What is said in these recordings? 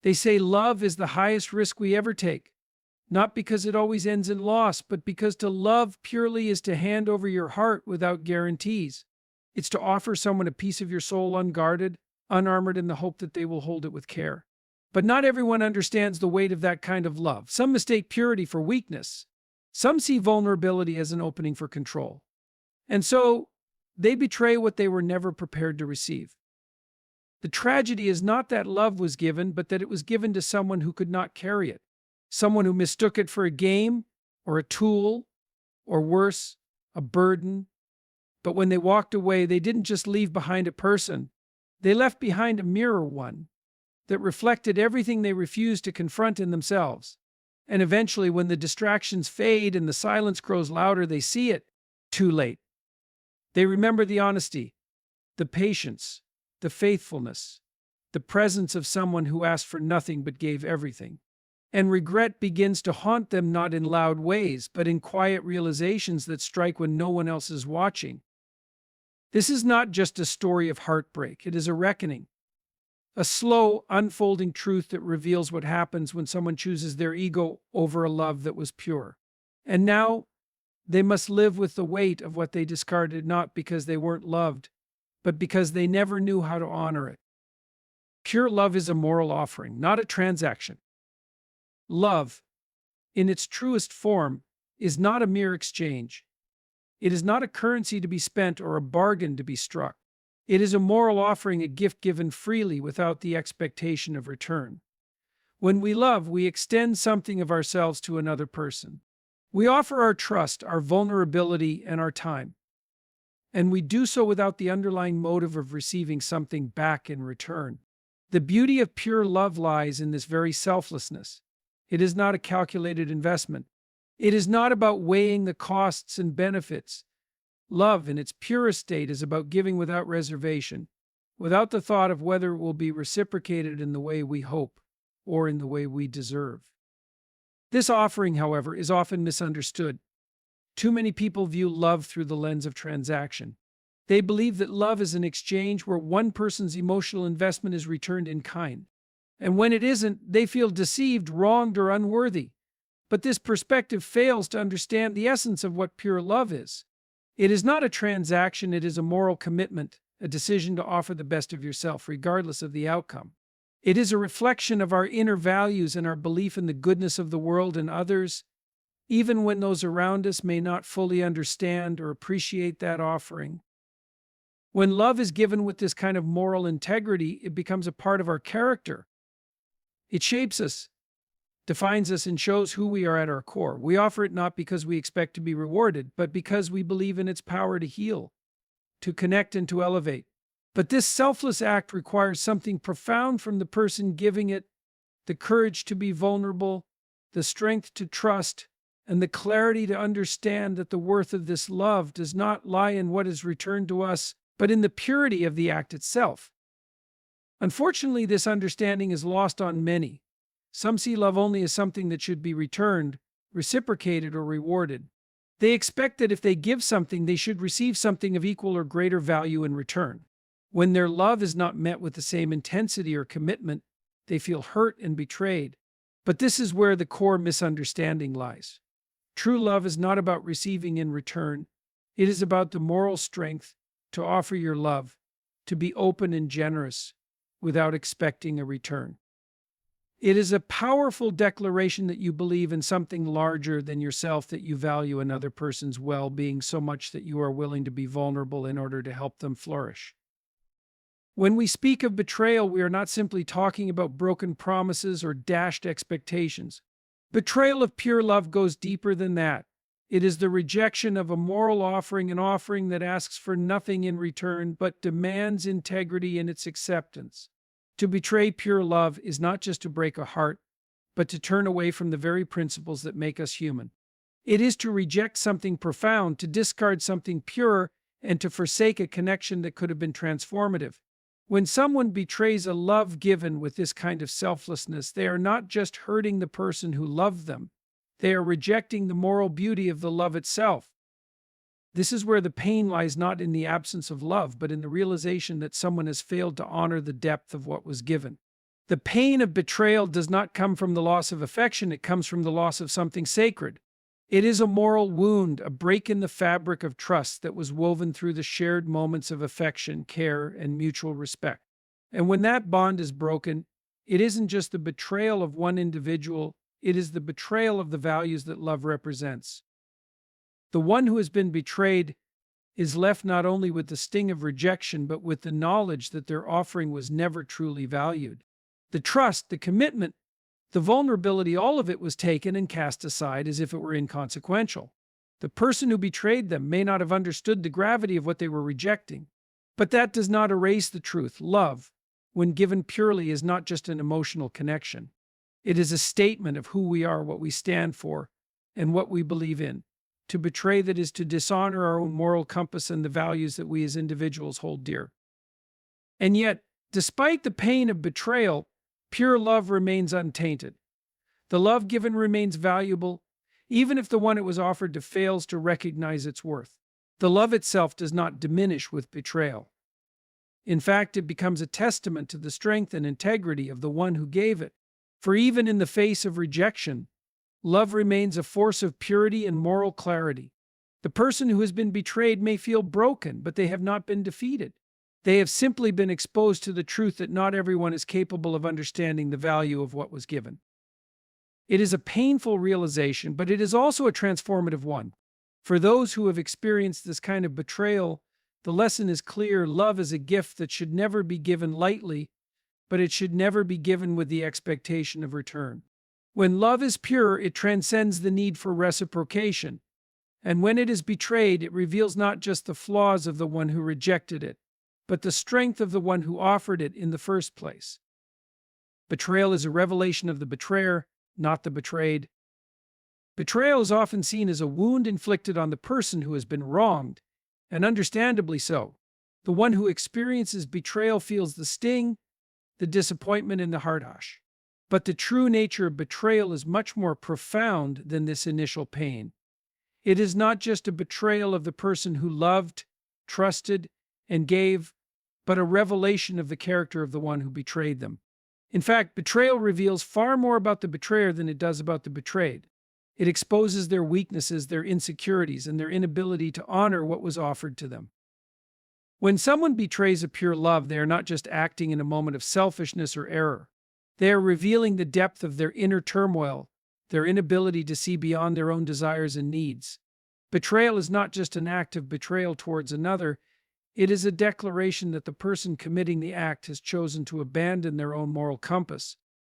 They say love is the highest risk we ever take, not because it always ends in loss, but because to love purely is to hand over your heart without guarantees. It's to offer someone a piece of your soul unguarded, unarmored, in the hope that they will hold it with care. But not everyone understands the weight of that kind of love. Some mistake purity for weakness. Some see vulnerability as an opening for control. And so they betray what they were never prepared to receive. The tragedy is not that love was given, but that it was given to someone who could not carry it. Someone who mistook it for a game or a tool, or worse, a burden. But when they walked away, they didn't just leave behind a person. They left behind a mirror one that reflected everything they refused to confront in themselves. And eventually, when the distractions fade and the silence grows louder, they see it too late. They remember the honesty, the patience, the faithfulness, the presence of someone who asked for nothing but gave everything. And regret begins to haunt them, not in loud ways, but in quiet realizations that strike when no one else is watching. This is not just a story of heartbreak, it is a reckoning. A slow, unfolding truth that reveals what happens when someone chooses their ego over a love that was pure. And now, they must live with the weight of what they discarded, not because they weren't loved, but because they never knew how to honor it. Pure love is a moral offering, not a transaction. Love, in its truest form, is not a mere exchange. It is not a currency to be spent or a bargain to be struck. It is a moral offering, a gift given freely without the expectation of return. When we love, we extend something of ourselves to another person. We offer our trust, our vulnerability, and our time. And we do so without the underlying motive of receiving something back in return. The beauty of pure love lies in this very selflessness. It is not a calculated investment. It is not about weighing the costs and benefits. Love, in its purest state, is about giving without reservation, without the thought of whether it will be reciprocated in the way we hope or in the way we deserve. This offering, however, is often misunderstood. Too many people view love through the lens of transaction. They believe that love is an exchange where one person's emotional investment is returned in kind. And when it isn't, they feel deceived, wronged, or unworthy. But this perspective fails to understand the essence of what pure love is. It is not a transaction, it is a moral commitment, a decision to offer the best of yourself, regardless of the outcome. It is a reflection of our inner values and our belief in the goodness of the world and others, even when those around us may not fully understand or appreciate that offering. When love is given with this kind of moral integrity, it becomes a part of our character. It shapes us, defines us, and shows who we are at our core. We offer it not because we expect to be rewarded, but because we believe in its power to heal, to connect, and to elevate. But this selfless act requires something profound from the person giving it: the courage to be vulnerable, the strength to trust, and the clarity to understand that the worth of this love does not lie in what is returned to us, but in the purity of the act itself. Unfortunately, this understanding is lost on many. Some see love only as something that should be returned, reciprocated, or rewarded. They expect that if they give something, they should receive something of equal or greater value in return. When their love is not met with the same intensity or commitment, they feel hurt and betrayed. But this is where the core misunderstanding lies. True love is not about receiving in return. It is about the moral strength to offer your love, to be open and generous without expecting a return. It is a powerful declaration that you believe in something larger than yourself, that you value another person's well-being so much that you are willing to be vulnerable in order to help them flourish. When we speak of betrayal, we are not simply talking about broken promises or dashed expectations. Betrayal of pure love goes deeper than that. It is the rejection of a moral offering, an offering that asks for nothing in return but demands integrity in its acceptance. To betray pure love is not just to break a heart, but to turn away from the very principles that make us human. It is to reject something profound, to discard something pure, and to forsake a connection that could have been transformative. When someone betrays a love given with this kind of selflessness, they are not just hurting the person who loved them, they are rejecting the moral beauty of the love itself. This is where the pain lies, not in the absence of love, but in the realization that someone has failed to honor the depth of what was given. The pain of betrayal does not come from the loss of affection, it comes from the loss of something sacred. It is a moral wound, a break in the fabric of trust that was woven through the shared moments of affection, care, and mutual respect. And when that bond is broken, it isn't just the betrayal of one individual, it is the betrayal of the values that love represents. The one who has been betrayed is left not only with the sting of rejection, but with the knowledge that their offering was never truly valued. The trust, the commitment, the vulnerability, all of it was taken and cast aside as if it were inconsequential. The person who betrayed them may not have understood the gravity of what they were rejecting, but that does not erase the truth. Love, when given purely, is not just an emotional connection. It is a statement of who we are, what we stand for, and what we believe in. To betray that is to dishonor our own moral compass and the values that we as individuals hold dear. And yet, despite the pain of betrayal, pure love remains untainted. The love given remains valuable, even if the one it was offered to fails to recognize its worth. The love itself does not diminish with betrayal. In fact, it becomes a testament to the strength and integrity of the one who gave it. For even in the face of rejection, love remains a force of purity and moral clarity. The person who has been betrayed may feel broken, but they have not been defeated. They have simply been exposed to the truth that not everyone is capable of understanding the value of what was given. It is a painful realization, but it is also a transformative one. For those who have experienced this kind of betrayal, the lesson is clear: love is a gift that should never be given lightly, but it should never be given with the expectation of return. When love is pure, it transcends the need for reciprocation. And when it is betrayed, it reveals not just the flaws of the one who rejected it, but the strength of the one who offered it in the first place. Betrayal is a revelation of the betrayer, not the betrayed. Betrayal is often seen as a wound inflicted on the person who has been wronged, and understandably so. The one who experiences betrayal feels the sting, the disappointment, and the heart-hush. But the true nature of betrayal is much more profound than this initial pain. It is not just a betrayal of the person who loved, trusted, and gave, but a revelation of the character of the one who betrayed them. In fact, betrayal reveals far more about the betrayer than it does about the betrayed. It exposes their weaknesses, their insecurities, and their inability to honor what was offered to them. When someone betrays a pure love, they are not just acting in a moment of selfishness or error. They are revealing the depth of their inner turmoil, their inability to see beyond their own desires and needs. Betrayal is not just an act of betrayal towards another, it is a declaration that the person committing the act has chosen to abandon their own moral compass.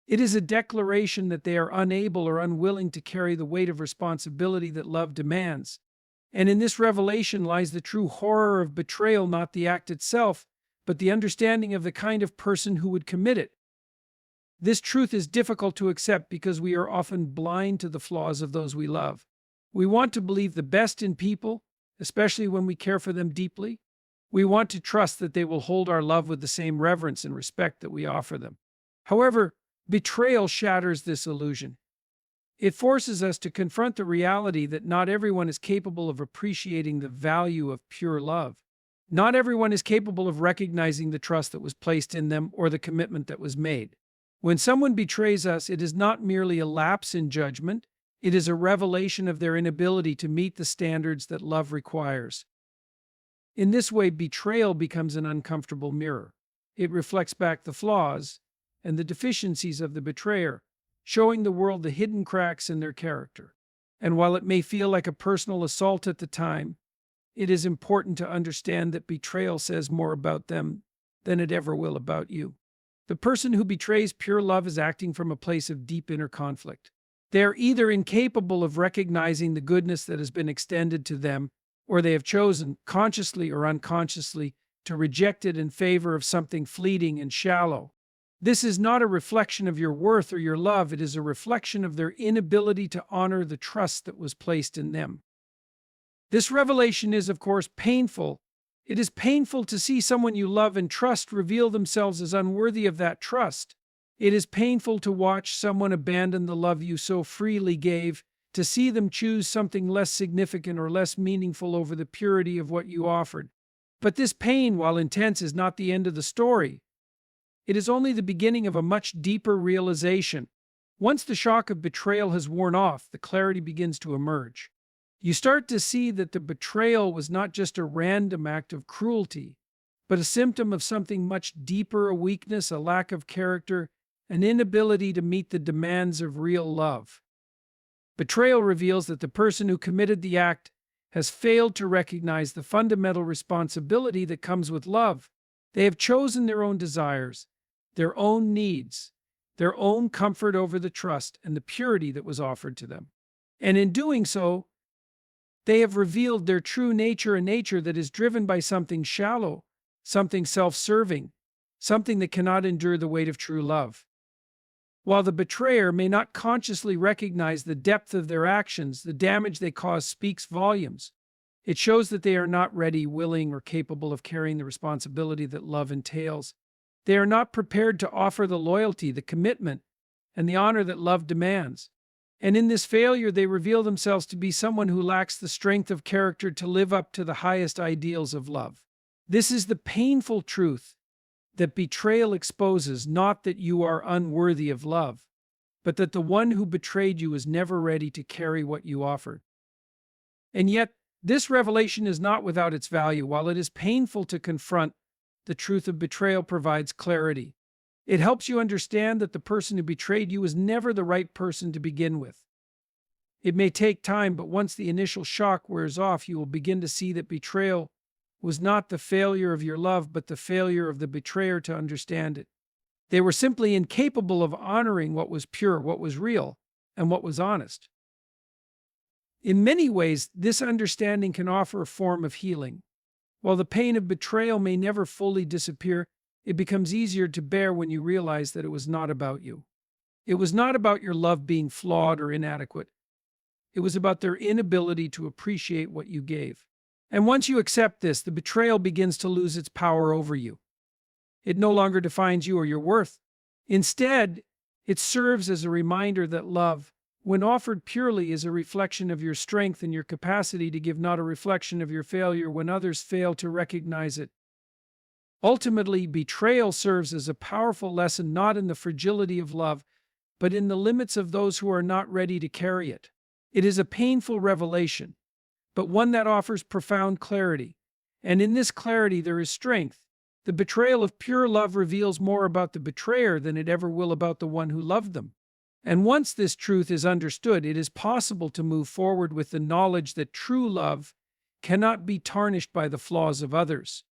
It is a declaration that they are unable or unwilling to carry the weight of responsibility that love demands. And in this revelation lies the true horror of betrayal, not the act itself, but the understanding of the kind of person who would commit it. This truth is difficult to accept because we are often blind to the flaws of those we love. We want to believe the best in people, especially when we care for them deeply. We want to trust that they will hold our love with the same reverence and respect that we offer them. However, betrayal shatters this illusion. It forces us to confront the reality that not everyone is capable of appreciating the value of pure love. Not everyone is capable of recognizing the trust that was placed in them or the commitment that was made. When someone betrays us, it is not merely a lapse in judgment, it is a revelation of their inability to meet the standards that love requires. In this way, betrayal becomes an uncomfortable mirror. It reflects back the flaws and the deficiencies of the betrayer, showing the world the hidden cracks in their character. And while it may feel like a personal assault at the time, it is important to understand that betrayal says more about them than it ever will about you. The person who betrays pure love is acting from a place of deep inner conflict. They are either incapable of recognizing the goodness that has been extended to them, or they have chosen, consciously or unconsciously, to reject it in favor of something fleeting and shallow. This is not a reflection of your worth or your love, it is a reflection of their inability to honor the trust that was placed in them. This revelation is, of course, painful. It is painful to see someone you love and trust reveal themselves as unworthy of that trust. It is painful to watch someone abandon the love you so freely gave, to see them choose something less significant or less meaningful over the purity of what you offered. But this pain, while intense, is not the end of the story. it is only the beginning of a much deeper realization. Once the shock of betrayal has worn off, the clarity begins to emerge. You start to see that the betrayal was not just a random act of cruelty, but a symptom of something much deeper, a weakness, a lack of character, an inability to meet the demands of real love. Betrayal reveals that the person who committed the act has failed to recognize the fundamental responsibility that comes with love. They have chosen their own desires, their own needs, their own comfort over the trust and the purity that was offered to them. And in doing so, they have revealed their true nature, a nature that is driven by something shallow, something self-serving, something that cannot endure the weight of true love. While the betrayer may not consciously recognize the depth of their actions, the damage they cause speaks volumes. It shows that they are not ready, willing, or capable of carrying the responsibility that love entails. They are not prepared to offer the loyalty, the commitment, and the honor that love demands. And in this failure, they reveal themselves to be someone who lacks the strength of character to live up to the highest ideals of love. This is the painful truth that betrayal exposes, not that you are unworthy of love, but that the one who betrayed you was never ready to carry what you offered. And yet, this revelation is not without its value. While it is painful to confront, the truth of betrayal provides clarity. It helps you understand that the person who betrayed you was never the right person to begin with. It may take time, but once the initial shock wears off, you will begin to see that betrayal was not the failure of your love, but the failure of the betrayer to understand it. They were simply incapable of honoring what was pure, what was real, and what was honest. In many ways, this understanding can offer a form of healing. While the pain of betrayal may never fully disappear, it becomes easier to bear when you realize that it was not about you. It was not about your love being flawed or inadequate. It was about their inability to appreciate what you gave. And once you accept this, the betrayal begins to lose its power over you. It no longer defines you or your worth. Instead, it serves as a reminder that love, when offered purely, is a reflection of your strength and your capacity to give, not a reflection of your failure when others fail to recognize it. Ultimately, betrayal serves as a powerful lesson not in the fragility of love, but in the limits of those who are not ready to carry it. It is a painful revelation, but one that offers profound clarity. And in this clarity there is strength. The betrayal of pure love reveals more about the betrayer than it ever will about the one who loved them. And once this truth is understood, it is possible to move forward with the knowledge that true love cannot be tarnished by the flaws of others.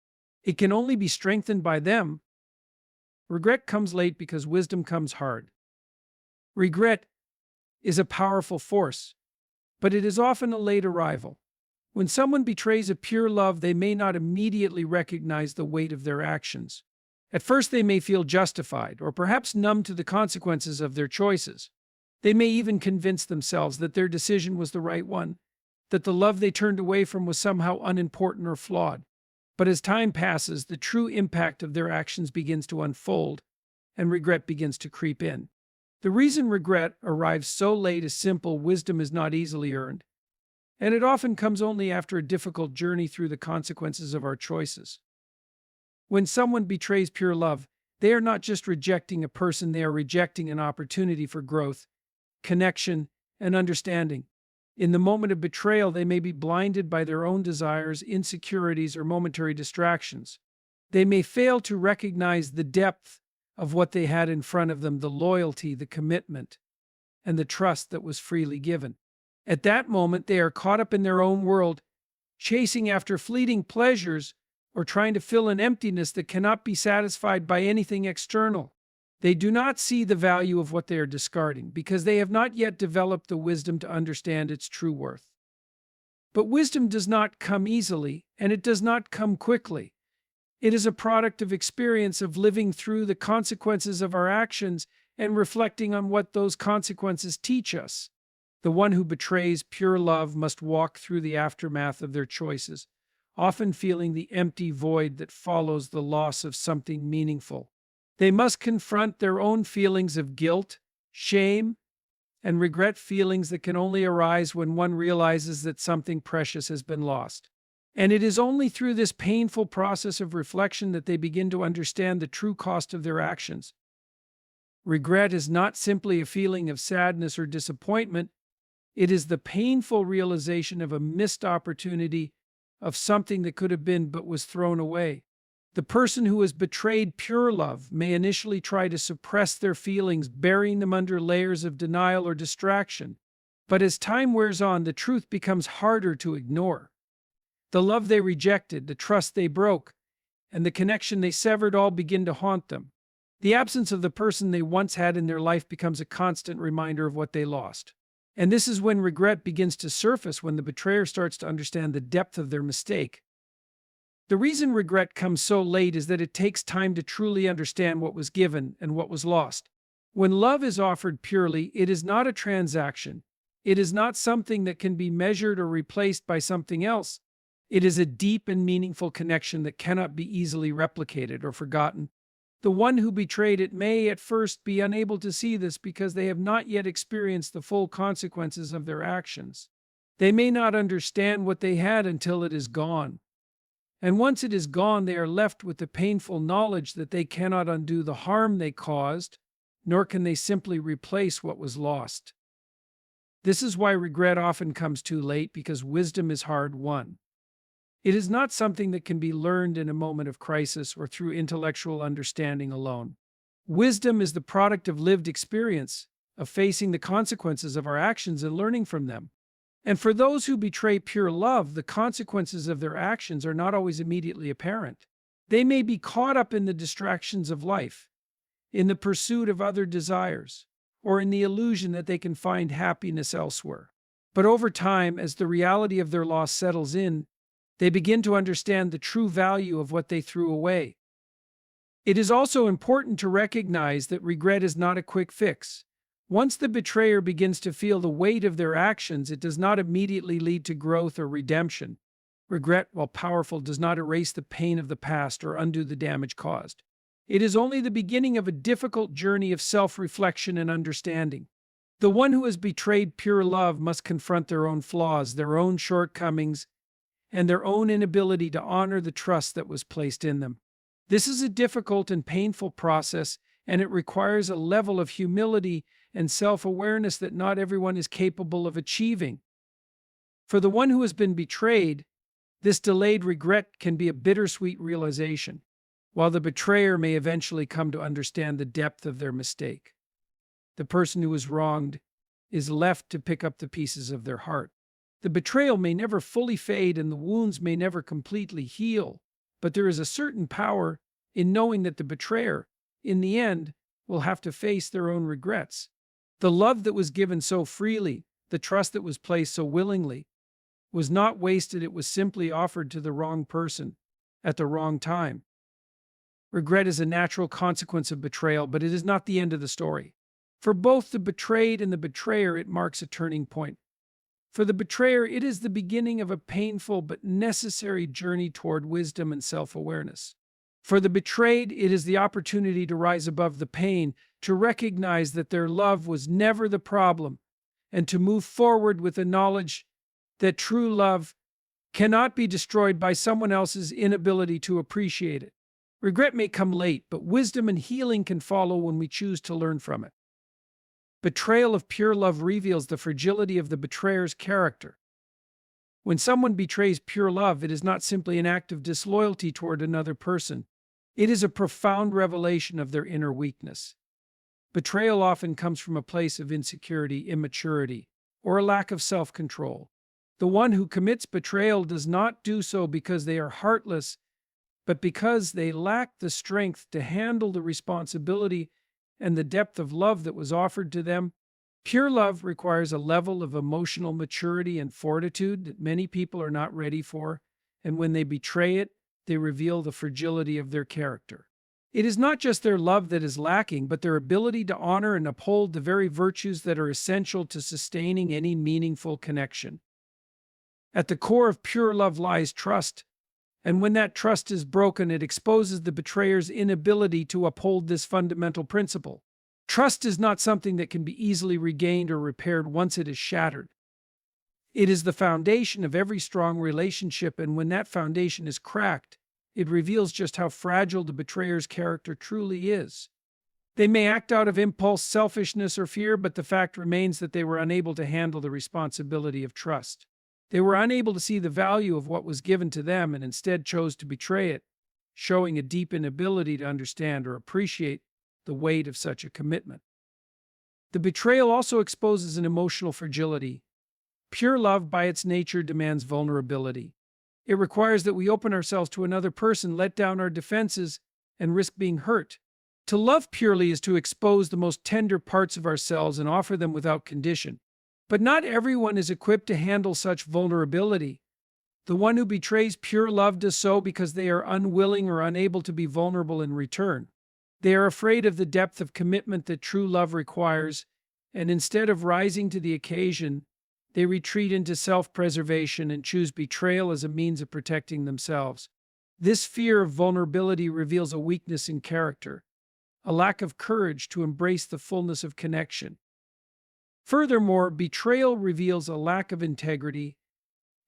It can only be strengthened by them. Regret comes late because wisdom comes hard. Regret is a powerful force, but it is often a late arrival. When someone betrays a pure love, they may not immediately recognize the weight of their actions. At first, they may feel justified, or perhaps numb to the consequences of their choices. They may even convince themselves that their decision was the right one, that the love they turned away from was somehow unimportant or flawed. But as time passes, the true impact of their actions begins to unfold, and regret begins to creep in. The reason regret arrives so late is simple: wisdom is not easily earned, and it often comes only after a difficult journey through the consequences of our choices. When someone betrays pure love, they are not just rejecting a person, they are rejecting an opportunity for growth, connection, and understanding. In the moment of betrayal, they may be blinded by their own desires, insecurities, or momentary distractions. They may fail to recognize the depth of what they had in front of them, the loyalty, the commitment, and the trust that was freely given. At that moment, they are caught up in their own world, chasing after fleeting pleasures or trying to fill an emptiness that cannot be satisfied by anything external. They do not see the value of what they are discarding because they have not yet developed the wisdom to understand its true worth. But wisdom does not come easily, and it does not come quickly. It is a product of experience, of living through the consequences of our actions and reflecting on what those consequences teach us. The one who betrays pure love must walk through the aftermath of their choices, often feeling the empty void that follows the loss of something meaningful. They must confront their own feelings of guilt, shame, and regret, feelings that can only arise when one realizes that something precious has been lost. And it is only through this painful process of reflection that they begin to understand the true cost of their actions. Regret is not simply a feeling of sadness or disappointment, it is the painful realization of a missed opportunity, of something that could have been but was thrown away. The person who has betrayed pure love may initially try to suppress their feelings, burying them under layers of denial or distraction. But as time wears on, the truth becomes harder to ignore. The love they rejected, the trust they broke, and the connection they severed all begin to haunt them. The absence of the person they once had in their life becomes a constant reminder of what they lost. And this is when regret begins to surface, when the betrayer starts to understand the depth of their mistake. The reason regret comes so late is that it takes time to truly understand what was given and what was lost. When love is offered purely, it is not a transaction. It is not something that can be measured or replaced by something else. It is a deep and meaningful connection that cannot be easily replicated or forgotten. The one who betrayed it may at first be unable to see this because they have not yet experienced the full consequences of their actions. They may not understand what they had until it is gone. And once it is gone, they are left with the painful knowledge that they cannot undo the harm they caused, nor can they simply replace what was lost. This is why regret often comes too late, because wisdom is hard won. It is not something that can be learned in a moment of crisis or through intellectual understanding alone. Wisdom is the product of lived experience, of facing the consequences of our actions and learning from them. And for those who betray pure love, the consequences of their actions are not always immediately apparent. They may be caught up in the distractions of life, in the pursuit of other desires, or in the illusion that they can find happiness elsewhere. But over time, as the reality of their loss settles in, they begin to understand the true value of what they threw away. It is also important to recognize that regret is not a quick fix. Once the betrayer begins to feel the weight of their actions, it does not immediately lead to growth or redemption. Regret, while powerful, does not erase the pain of the past or undo the damage caused. It is only the beginning of a difficult journey of self-reflection and understanding. The one who has betrayed pure love must confront their own flaws, their own shortcomings, and their own inability to honor the trust that was placed in them. This is a difficult and painful process, and it requires a level of humility and self-awareness that not everyone is capable of achieving. For the one who has been betrayed, this delayed regret can be a bittersweet realization, while the betrayer may eventually come to understand the depth of their mistake. The person who is wronged is left to pick up the pieces of their heart. The betrayal may never fully fade and the wounds may never completely heal, but there is a certain power in knowing that the betrayer, in the end, will have to face their own regrets. The love that was given so freely, the trust that was placed so willingly, was not wasted. It was simply offered to the wrong person at the wrong time. Regret is a natural consequence of betrayal, but it is not the end of the story. For both the betrayed and the betrayer, it marks a turning point. For the betrayer, it is the beginning of a painful but necessary journey toward wisdom and self-awareness. For the betrayed, it is the opportunity to rise above the pain, to recognize that their love was never the problem, and to move forward with the knowledge that true love cannot be destroyed by someone else's inability to appreciate it. Regret may come late, but wisdom and healing can follow when we choose to learn from it. Betrayal of pure love reveals the fragility of the betrayer's character. When someone betrays pure love, it is not simply an act of disloyalty toward another person. It is a profound revelation of their inner weakness. Betrayal often comes from a place of insecurity, immaturity, or a lack of self-control. The one who commits betrayal does not do so because they are heartless, but because they lack the strength to handle the responsibility and the depth of love that was offered to them. Pure love requires a level of emotional maturity and fortitude that many people are not ready for, and when they betray it, they reveal the fragility of their character. It is not just their love that is lacking, but their ability to honor and uphold the very virtues that are essential to sustaining any meaningful connection. At the core of pure love lies trust, and when that trust is broken, it exposes the betrayer's inability to uphold this fundamental principle. Trust is not something that can be easily regained or repaired once it is shattered. It is the foundation of every strong relationship, and when that foundation is cracked, it reveals just how fragile the betrayer's character truly is. They may act out of impulse, selfishness, or fear, but the fact remains that they were unable to handle the responsibility of trust. They were unable to see the value of what was given to them and instead chose to betray it, showing a deep inability to understand or appreciate the weight of such a commitment. The betrayal also exposes an emotional fragility. Pure love, by its nature, demands vulnerability. It requires that we open ourselves to another person, let down our defenses, and risk being hurt. To love purely is to expose the most tender parts of ourselves and offer them without condition. But not everyone is equipped to handle such vulnerability. The one who betrays pure love does so because they are unwilling or unable to be vulnerable in return. They are afraid of the depth of commitment that true love requires, and instead of rising to the occasion, they retreat into self-preservation and choose betrayal as a means of protecting themselves. This fear of vulnerability reveals a weakness in character, a lack of courage to embrace the fullness of connection. Furthermore, betrayal reveals a lack of integrity.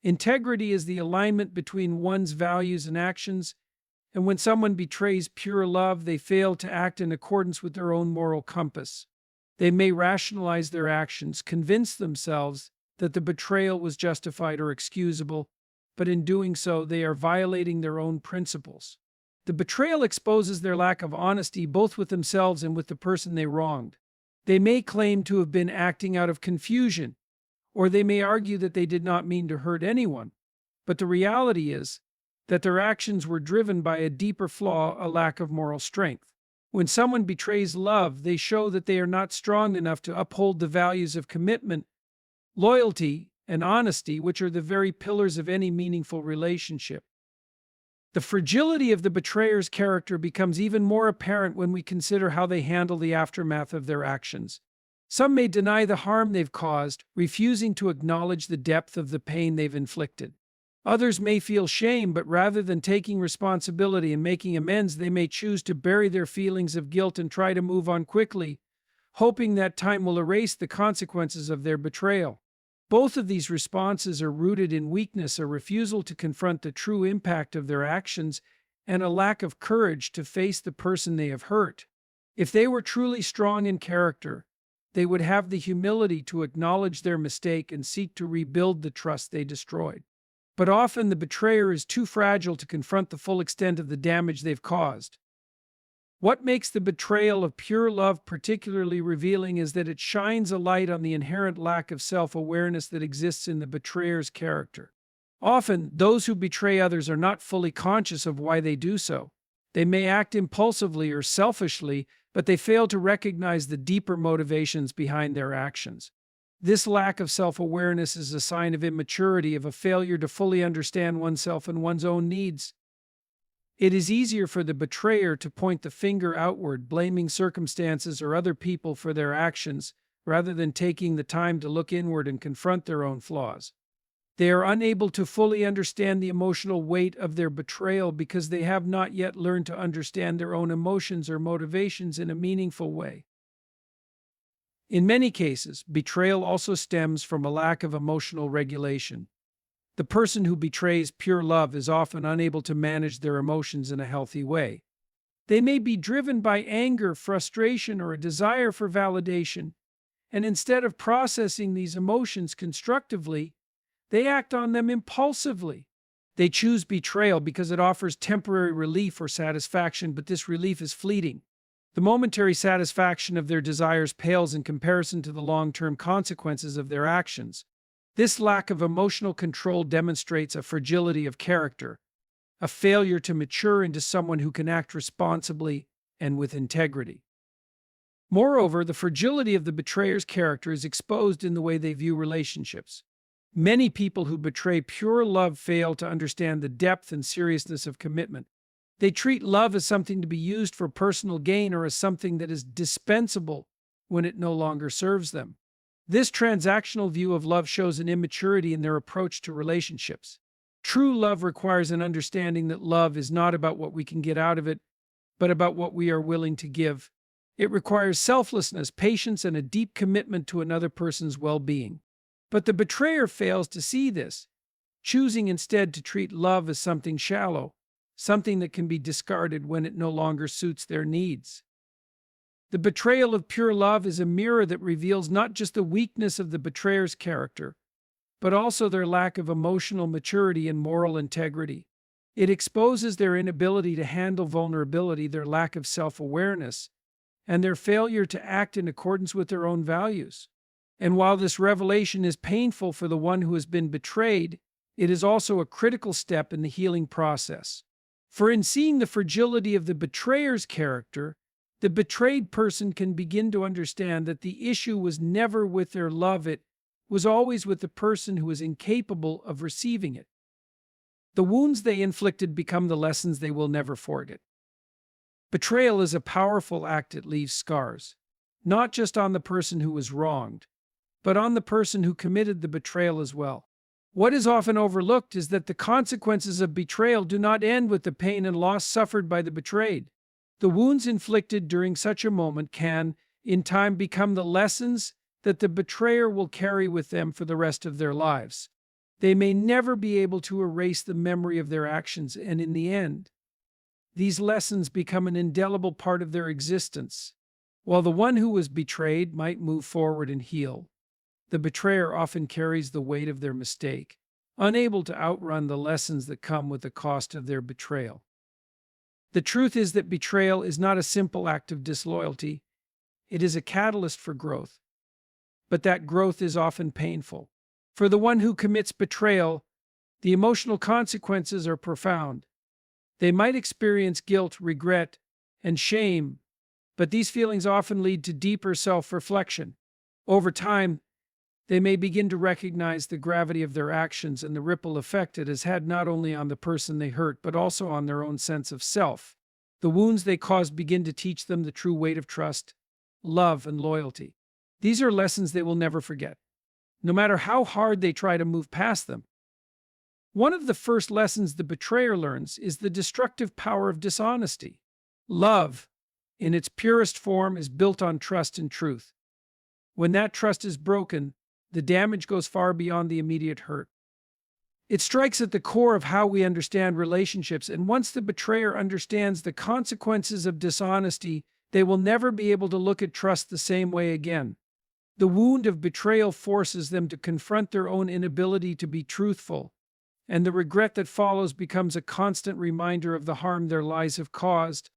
Integrity is the alignment between one's values and actions, and when someone betrays pure love, they fail to act in accordance with their own moral compass. They may rationalize their actions, convince themselves that the betrayal was justified or excusable, but in doing so, they are violating their own principles. The betrayal exposes their lack of honesty both with themselves and with the person they wronged. They may claim to have been acting out of confusion, or they may argue that they did not mean to hurt anyone. But the reality is that their actions were driven by a deeper flaw, a lack of moral strength. When someone betrays love, they show that they are not strong enough to uphold the values of commitment, loyalty, and honesty, which are the very pillars of any meaningful relationship. The fragility of the betrayer's character becomes even more apparent when we consider how they handle the aftermath of their actions. Some may deny the harm they've caused, refusing to acknowledge the depth of the pain they've inflicted. Others may feel shame, but rather than taking responsibility and making amends, they may choose to bury their feelings of guilt and try to move on quickly, hoping that time will erase the consequences of their betrayal. Both of these responses are rooted in weakness, a refusal to confront the true impact of their actions, and a lack of courage to face the person they have hurt. If they were truly strong in character, they would have the humility to acknowledge their mistake and seek to rebuild the trust they destroyed. But often the betrayer is too fragile to confront the full extent of the damage they've caused. What makes the betrayal of pure love particularly revealing is that it shines a light on the inherent lack of self-awareness that exists in the betrayer's character. Often, those who betray others are not fully conscious of why they do so. They may act impulsively or selfishly, but they fail to recognize the deeper motivations behind their actions. This lack of self-awareness is a sign of immaturity, of a failure to fully understand oneself and one's own needs. It is easier for the betrayer to point the finger outward, blaming circumstances or other people for their actions, rather than taking the time to look inward and confront their own flaws. They are unable to fully understand the emotional weight of their betrayal because they have not yet learned to understand their own emotions or motivations in a meaningful way. In many cases, betrayal also stems from a lack of emotional regulation. The person who betrays pure love is often unable to manage their emotions in a healthy way. They may be driven by anger, frustration, or a desire for validation, and instead of processing these emotions constructively, they act on them impulsively. They choose betrayal because it offers temporary relief or satisfaction, but this relief is fleeting. The momentary satisfaction of their desires pales in comparison to the long-term consequences of their actions. This lack of emotional control demonstrates a fragility of character, a failure to mature into someone who can act responsibly and with integrity. Moreover, the fragility of the betrayer's character is exposed in the way they view relationships. Many people who betray pure love fail to understand the depth and seriousness of commitment. They treat love as something to be used for personal gain or as something that is dispensable when it no longer serves them. This transactional view of love shows an immaturity in their approach to relationships. True love requires an understanding that love is not about what we can get out of it, but about what we are willing to give. It requires selflessness, patience, and a deep commitment to another person's well-being. But the betrayer fails to see this, choosing instead to treat love as something shallow, something that can be discarded when it no longer suits their needs. The betrayal of pure love is a mirror that reveals not just the weakness of the betrayer's character, but also their lack of emotional maturity and moral integrity. It exposes their inability to handle vulnerability, their lack of self-awareness, and their failure to act in accordance with their own values. And while this revelation is painful for the one who has been betrayed, it is also a critical step in the healing process. For in seeing the fragility of the betrayer's character, the betrayed person can begin to understand that the issue was never with their love, it was always with the person who was incapable of receiving it. The wounds they inflicted become the lessons they will never forget. Betrayal is a powerful act that leaves scars, not just on the person who was wronged, but on the person who committed the betrayal as well. What is often overlooked is that the consequences of betrayal do not end with the pain and loss suffered by the betrayed. The wounds inflicted during such a moment can, in time, become the lessons that the betrayer will carry with them for the rest of their lives. They may never be able to erase the memory of their actions, and in the end, these lessons become an indelible part of their existence. While the one who was betrayed might move forward and heal, the betrayer often carries the weight of their mistake, unable to outrun the lessons that come with the cost of their betrayal. The truth is that betrayal is not a simple act of disloyalty. It is a catalyst for growth. But that growth is often painful. For the one who commits betrayal, the emotional consequences are profound. They might experience guilt, regret, and shame, but these feelings often lead to deeper self-reflection. Over time, they may begin to recognize the gravity of their actions and the ripple effect it has had not only on the person they hurt, but also on their own sense of self. The wounds they caused begin to teach them the true weight of trust, love, and loyalty. These are lessons they will never forget, no matter how hard they try to move past them. One of the first lessons the betrayer learns is the destructive power of dishonesty. Love, in its purest form, is built on trust and truth. When that trust is broken, the damage goes far beyond the immediate hurt. It strikes at the core of how we understand relationships, and once the betrayer understands the consequences of dishonesty, they will never be able to look at trust the same way again. The wound of betrayal forces them to confront their own inability to be truthful, and the regret that follows becomes a constant reminder of the harm their lies have caused.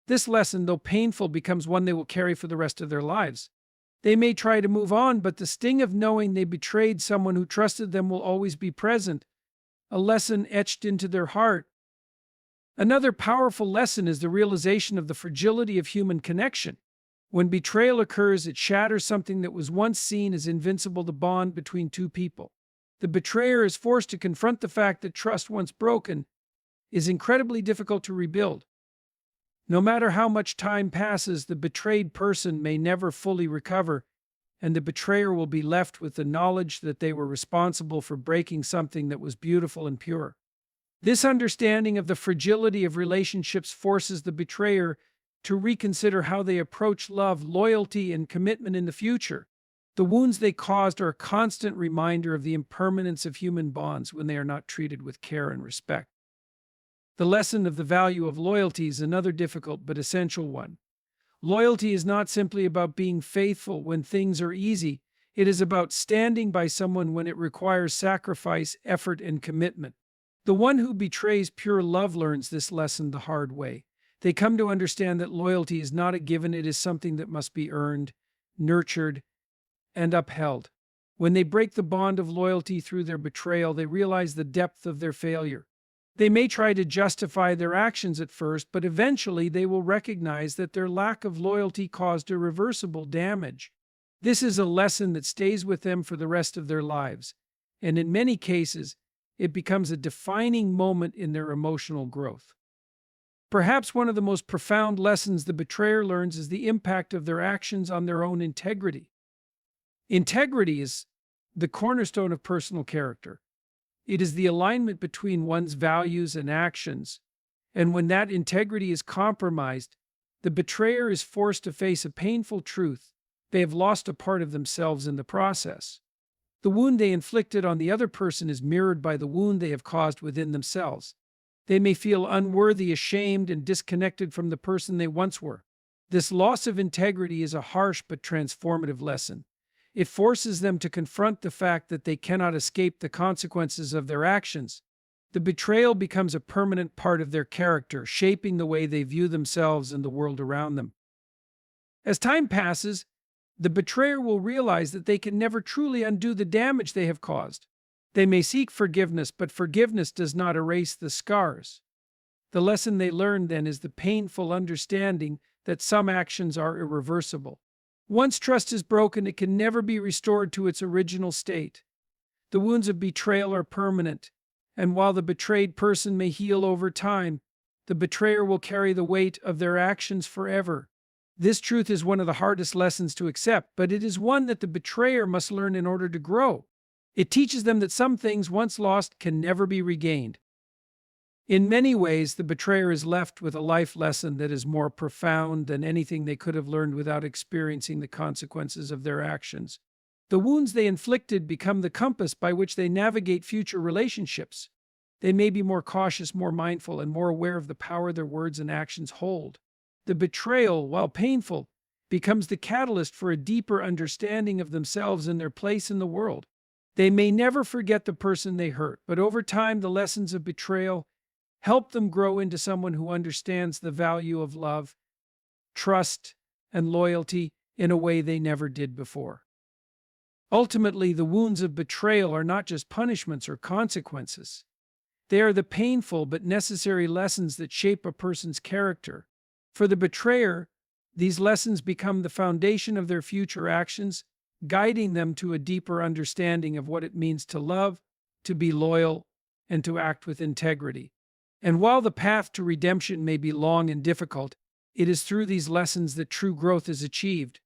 This lesson, though painful, becomes one they will carry for the rest of their lives. They may try to move on, but the sting of knowing they betrayed someone who trusted them will always be present, a lesson etched into their heart. Another powerful lesson is the realization of the fragility of human connection. When betrayal occurs, it shatters something that was once seen as invincible, the bond between two people. The betrayer is forced to confront the fact that trust, once broken, is incredibly difficult to rebuild. No matter how much time passes, the betrayed person may never fully recover, and the betrayer will be left with the knowledge that they were responsible for breaking something that was beautiful and pure. This understanding of the fragility of relationships forces the betrayer to reconsider how they approach love, loyalty, and commitment in the future. The wounds they caused are a constant reminder of the impermanence of human bonds when they are not treated with care and respect. The lesson of the value of loyalty is another difficult but essential one. Loyalty is not simply about being faithful when things are easy. It is about standing by someone when it requires sacrifice, effort, and commitment. The one who betrays pure love learns this lesson the hard way. They come to understand that loyalty is not a given, it is something that must be earned, nurtured, and upheld. When they break the bond of loyalty through their betrayal, they realize the depth of their failure. They may try to justify their actions at first, but eventually they will recognize that their lack of loyalty caused irreversible damage. This is a lesson that stays with them for the rest of their lives, and in many cases, it becomes a defining moment in their emotional growth. Perhaps one of the most profound lessons the betrayer learns is the impact of their actions on their own integrity. Integrity is the cornerstone of personal character. It is the alignment between one's values and actions, and when that integrity is compromised, the betrayer is forced to face a painful truth: they have lost a part of themselves in the process. The wound they inflicted on the other person is mirrored by the wound they have caused within themselves. They may feel unworthy, ashamed, and disconnected from the person they once were. This loss of integrity is a harsh but transformative lesson. It forces them to confront the fact that they cannot escape the consequences of their actions. The betrayal becomes a permanent part of their character, shaping the way they view themselves and the world around them. As time passes, the betrayer will realize that they can never truly undo the damage they have caused. They may seek forgiveness, but forgiveness does not erase the scars. The lesson they learn then is the painful understanding that some actions are irreversible. Once trust is broken, it can never be restored to its original state. The wounds of betrayal are permanent, and while the betrayed person may heal over time, the betrayer will carry the weight of their actions forever. This truth is one of the hardest lessons to accept, but it is one that the betrayer must learn in order to grow. It teaches them that some things once lost can never be regained. In many ways, the betrayer is left with a life lesson that is more profound than anything they could have learned without experiencing the consequences of their actions. The wounds they inflicted become the compass by which they navigate future relationships. They may be more cautious, more mindful, and more aware of the power their words and actions hold. The betrayal, while painful, becomes the catalyst for a deeper understanding of themselves and their place in the world. They may never forget the person they hurt, but over time, the lessons of betrayal help them grow into someone who understands the value of love, trust, and loyalty in a way they never did before. Ultimately, the wounds of betrayal are not just punishments or consequences. They are the painful but necessary lessons that shape a person's character. For the betrayer, these lessons become the foundation of their future actions, guiding them to a deeper understanding of what it means to love, to be loyal, and to act with integrity. And while the path to redemption may be long and difficult, it is through these lessons that true growth is achieved.